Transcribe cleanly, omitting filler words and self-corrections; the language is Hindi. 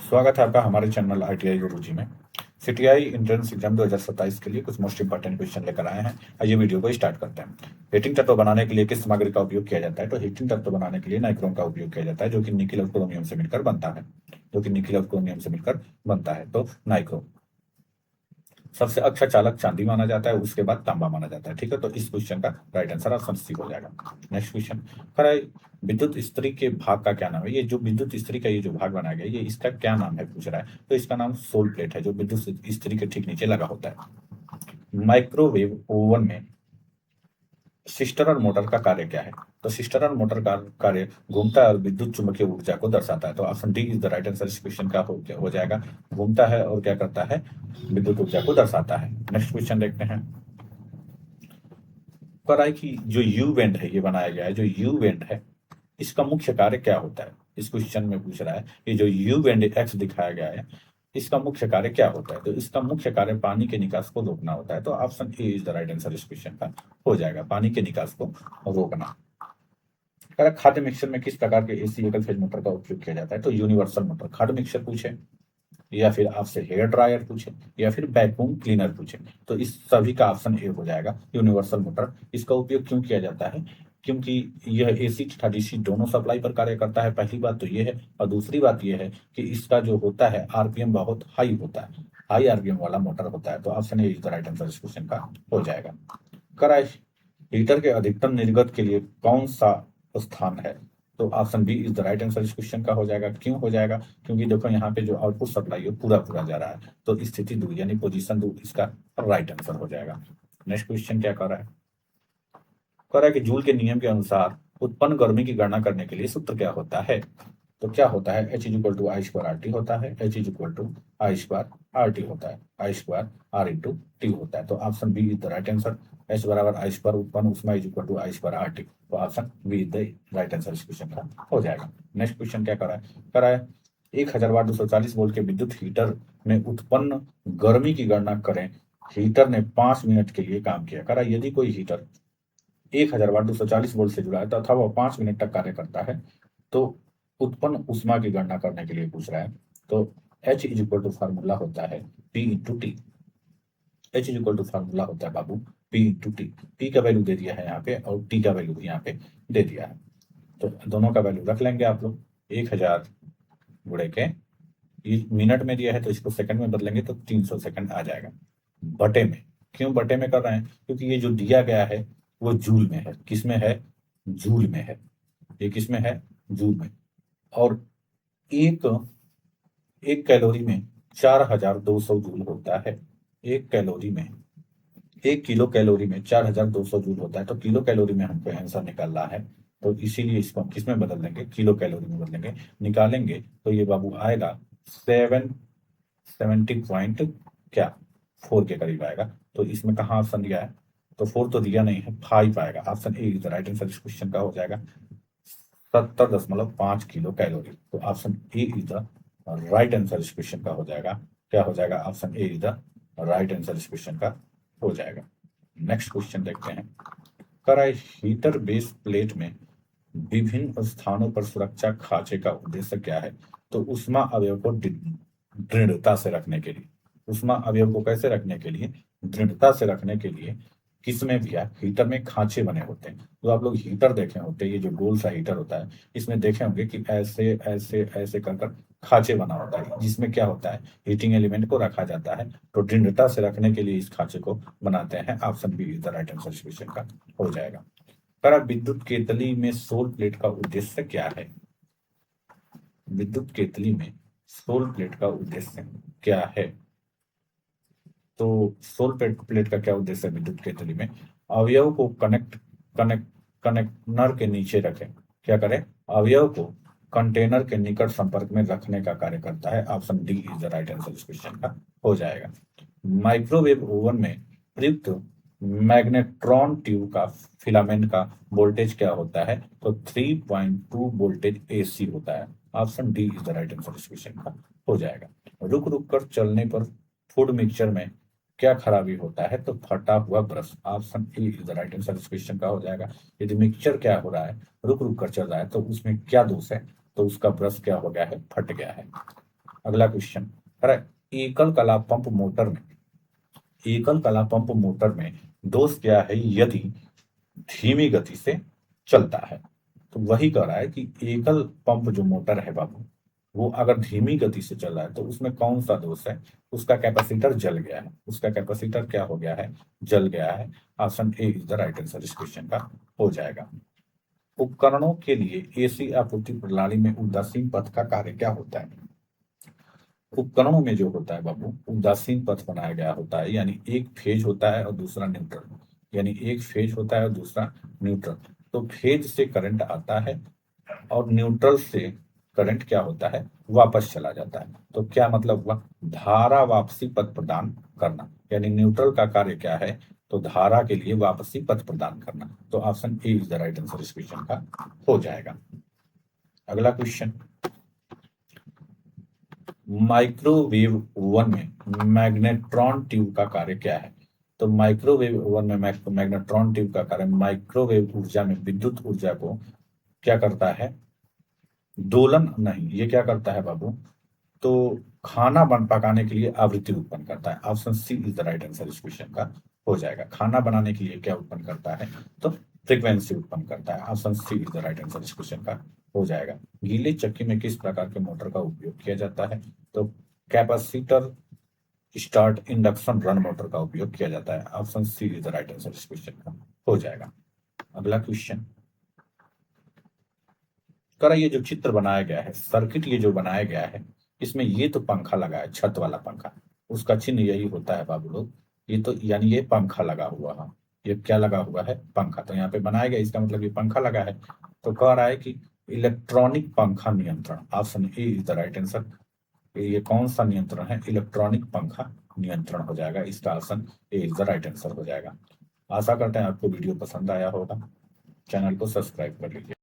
स्वागत है आपका हमारे चैनल आईटीआई गुरुजी में। सीटीआई एंट्रेंस एग्जाम 2027 के लिए कुछ मोस्ट इंपॉर्टेंट क्वेश्चन लेकर आए हैं। आइए वीडियो को स्टार्ट करते हैं। हीटिंग तत्व बनाने के लिए किस सामग्री का उपयोग किया जाता है? तो हीटिंग तत्व बनाने के लिए नाइक्रोम का उपयोग किया जाता है, जो कि निकिल और क्रोमियम से मिलकर बनता है। तो नाइक्रोम। सबसे अच्छा चालक चांदी माना जाता है, उसके बाद तांबा माना जाता है। ठीक है, तो इस क्वेश्चन का राइट आंसर ऑप्शन सी हो जाएगा। नेक्स्ट क्वेश्चन है, विद्युत इस्त्री के भाग का क्या नाम है? ये जो विद्युत इस्त्री का ये जो भाग बनाया गया, ये इसका क्या नाम है पूछ रहा है। तो इसका नाम सोल प्लेट है, जो विद्युत इस्त्री के ठीक नीचे लगा होता है। माइक्रोवेव ओवन में सिस्टर और मोटर का कार्य क्या है? तो सिस्टर और मोटर का कार्य घूमता है और विद्युत चुंबकीय ऊर्जा को दर्शाता है। तो option D is the right answer इस क्वेश्चन का हो जाएगा। घूमता है और क्या करता है? विद्युत ऊर्जा को दर्शाता है। नेक्स्ट क्वेश्चन देखते हैं। पर आई कि जो यू वेंट है ये बनाया गया है, जो यू वेंट है इसका मुख्य कार्य क्या होता है? इस क्वेश्चन में पूछ रहा है कि जो यू वेंट एक्स दिखाया गया है इसका मुख्य कार्य क्या होता है? तो इसका मुख्य कार्य पानी के निकास को रोकना होता है। तो option A is the right answer इस क्वेश्चन का हो जाएगा, पानी के निकास को रोकना। खाद्य मिक्सर में किस प्रकार के एसी एकल फेज मोटर का उपयोग किया जाता है? तो यूनिवर्सल मोटर। खाद्य मिक्सर पूछे या फिर आपसे हेयर ड्रायर पूछे या फिर वैक्यूम क्लीनर पूछे, तो इस सभी का ऑप्शन ए हो जाएगा, यूनिवर्सल मोटर। इसका उपयोग क्यों किया जाता है? क्योंकि यह एसी तथा डीसी दोनों सप्लाई पर कार्य करता है। पहली बात तो यह है, और दूसरी बात यह है कि इसका जो होता है आरपीएम बहुत हाई होता है, हाई आरपीएम वाला मोटर होता है। तो option A is the right answer इस क्वेश्चन का हो जाएगा। कराए हीटर के अधिकतम निर्गत के लिए कौन सा स्थान है? तो option B is the right answer इस क्वेश्चन का हो जाएगा। क्यों हो जाएगा? क्योंकि देखो यहाँ पे जो आउटपुट सप्लाई है पूरा पूरा जा रहा है, तो स्थिति 2 यानी पोजीशन 2 इसका राइट आंसर हो जाएगा। नेक्स्ट क्वेश्चन क्या कर रहा है? कह रहा है कि जूल के नियम के अनुसार उत्पन्न गर्मी की गणना करने के लिए सूत्र क्या होता है? तो क्या होता है? H is equal to I square R T होता है। H is equal to I square R T होता है। I square R into T होता है। तो option B is the right answer. H बराबर आई स्क्वायर उत्पन्न उष्मा is equal to I square R T. तो option B is the right answer इस क्वेश्चन का हो जाएगा। नेक्स्ट क्वेश्चन क्या कर रहा है? कर रहा है 1000 वाट 240 वोल्ट के विद्युत हीटर में उत्पन्न गर्मी की गणना करें। हीटर ने 5 मिनट के लिए काम किया। करा यदि कोई हीटर 1000 वाट 240 वोल्ट से जुड़ा है तथा वह 5 मिनट तक कार्य करता है, तो उत्पन्न उष्मा की गणना करने के लिए पूछ रहा है। तो H is equal to formula होता है P into T. H is equal to formula होता है बाबू P इंटू टी। P का वैल्यू दे दिया है यहाँ पे और T का वैल्यू भी यहाँ पे दे दिया है, तो दोनों का वैल्यू रख लेंगे आप लोग। 1000 गुणे के मिनट में दिया है तो इसको सेकंड में बदलेंगे तो 300 सेकंड आ जाएगा। बटे में, क्यों बटे में कर रहे हैं? क्योंकि ये जो दिया गया है वो जूल में है। किस में है? जूल में है। ये किस में है? जूल में। और एक एक कैलोरी में 4200 जूल होता है। एक कैलोरी में, 1 किलो कैलोरी में 4200 जूल होता है। तो किलो कैलोरी में हमको आंसर निकालना है, तो इसीलिए इसको हम किस में बदल देंगे? किलो कैलोरी में बदलेंगे। निकालेंगे तो ये बाबू आएगा 770 पॉइंट क्या 4 के करीब आएगा। तो इसमें कहाँ ऑप्शन दिया है? तो 4 तो दिया नहीं है, 5 आएगा। Option A is the right answer इस क्वेश्चन का हो जाएगा 70.5 किलो कैलोरी। तो option A is the right answer इस क्वेश्चन का हो जाएगा। क्या हो जाएगा? Option A is the right answer इस क्वेश्चन का हो जाएगा। नेक्स्ट क्वेश्चन देखते हैं। कर हीटर बेस प्लेट में विभिन्न स्थानों पर सुरक्षा खांचे का उद्देश्य क्या है? तो उष्मा अवयव को दृढ़ता से रखने के लिए, उष्मा अवयव को कैसे रखने के लिए? दृढ़ता से रखने के लिए। किसमें भी है? हीटर में खांचे बने होते हैं। तो आप लोग हीटर देखे होते हैं, ये जो गोल सा हीटर होता है इसमें देखे होंगे कि ऐसे ऐसे ऐसे कर कर खांचे बना होता है, जिसमें क्या होता है? हीटिंग एलिमेंट को रखा जाता है। तो दृढ़ता से रखने के लिए इस खांचे को बनाते हैं। Option B is the right answer इस क्वेश्चन का हो जाएगा। पर विद्युत केतली में सोल प्लेट का उद्देश्य क्या है? विद्युत केतली में सोल प्लेट का उद्देश्य क्या है? तो सोल प्लेट का क्या उद्देश्य है विद्युत केतली में? अवयव को कनेक्ट कनेक्ट कनेक्टर के नीचे रखें। क्या करें? अवयव को कंटेनर के निकट संपर्क में रखने का कार्य करता है। Option D is the right answer इस क्वेश्चन का हो जाएगा। माइक्रोवेव ओवन में प्रयुक्त मैग्नेट्रॉन ट्यूब का फिलामेंट का वोल्टेज क्या होता है? तो 3.2 वोल्टेज एसी होता है। Option D is the right answer इस क्वेश्चन का हो जाएगा। रुक रुक कर चलने पर फूड मिक्सचर में क्या खराबी होता है? तो फटा हुआ brush. Option A is the right answer इस क्वेश्चन का हो जाएगा। यदि मिक्सचर क्या हो रहा है? रुक रुक कर चल रहा है, तो उसमें क्या दोष है? तो उसका ब्रश क्या हो गया है? फट गया है। अगला क्वेश्चन कह रहा है एकल कला पंप मोटर में, एकल कला पंप मोटर में दोष क्या है यदि धीमी गति से चलता है। तो वही कह रहा है कि एकल पंप जो मोटर है बाबू, वो अगर धीमी गति से चल रहा है तो उसमें कौन सा दोष है? उसका कैपेसिटर जल गया है, उसका कैपेसिटर क्या हो गया है? जल गया है। Option A is the right answer इस क्वेश्चन का हो जाएगा। उपकरणों के लिए एसी आपूर्ति प्रणाली में उदासीन पथ का कार्य क्या होता है? उपकरणों में जो होता है बाबू, उदासीन पथ बनाया गया होता है, यानी एक फेज होता है और दूसरा न्यूट्रल, यानी एक फेज होता है और दूसरा न्यूट्रल। तो फेज से करंट आता है और न्यूट्रल से करंट क्या होता है? वापस चला जाता है। तो क्या मतलब हुआ? धारा वापसी पथ प्रदान करना, यानी न्यूट्रल का कार्य क्या है? तो धारा के लिए वापसी पथ प्रदान करना। तो option A is the right answer इस क्वेश्चन का हो जाएगा। अगला क्वेश्चन, माइक्रोवेव ओवन में मैग्नेट्रॉन ट्यूब का कार्य क्या है? तो माइक्रोवेव ओवन में मैग्नेट्रॉन ट्यूब का कार्य माइक्रोवेव ऊर्जा में विद्युत ऊर्जा को क्या करता है? दोलन नहीं, ये क्या करता है बाबू? तो खाना बन पकाने के लिए आवृत्ति उत्पन्न करता है। Option C is the right answer इस क्वेश्चन का हो जाएगा। खाना बनाने के लिए क्या उत्पन्न करता है? तो फ्रीक्वेंसी उत्पन्न करता है। Option C is the right answer इस क्वेश्चन का हो जाएगा। गीले चक्की में किस प्रकार के मोटर का उपयोग किया जाता है? तो capacitor start induction run motor का उपयोग किया जाता है। Option C is the right answer इस क्वेश्चन का हो जाएगा। अगला क्वेश्चन करा, ये जो चित्र बनाया गया है, सर्किट ये जो बनाया गया है, इसमें ये तो पंखा लगा है, छत वाला पंखा, उसका चिन्ह यही होता है बाबू लोग। ये तो यानी ये पंखा लगा हुआ है, ये क्या लगा हुआ है? पंखा। तो यहाँ पे बनाया गया, इसका मतलब ये पंखा लगा है। तो कह रहा है कि इलेक्ट्रॉनिक पंखा नियंत्रण, option A is the right answer. ये कौन सा नियंत्रण है? इलेक्ट्रॉनिक पंखा नियंत्रण हो जाएगा। इसका option A is the right answer हो जाएगा। आशा करते हैं आपको वीडियो पसंद आया होगा। चैनल को सब्सक्राइब कर लीजिए।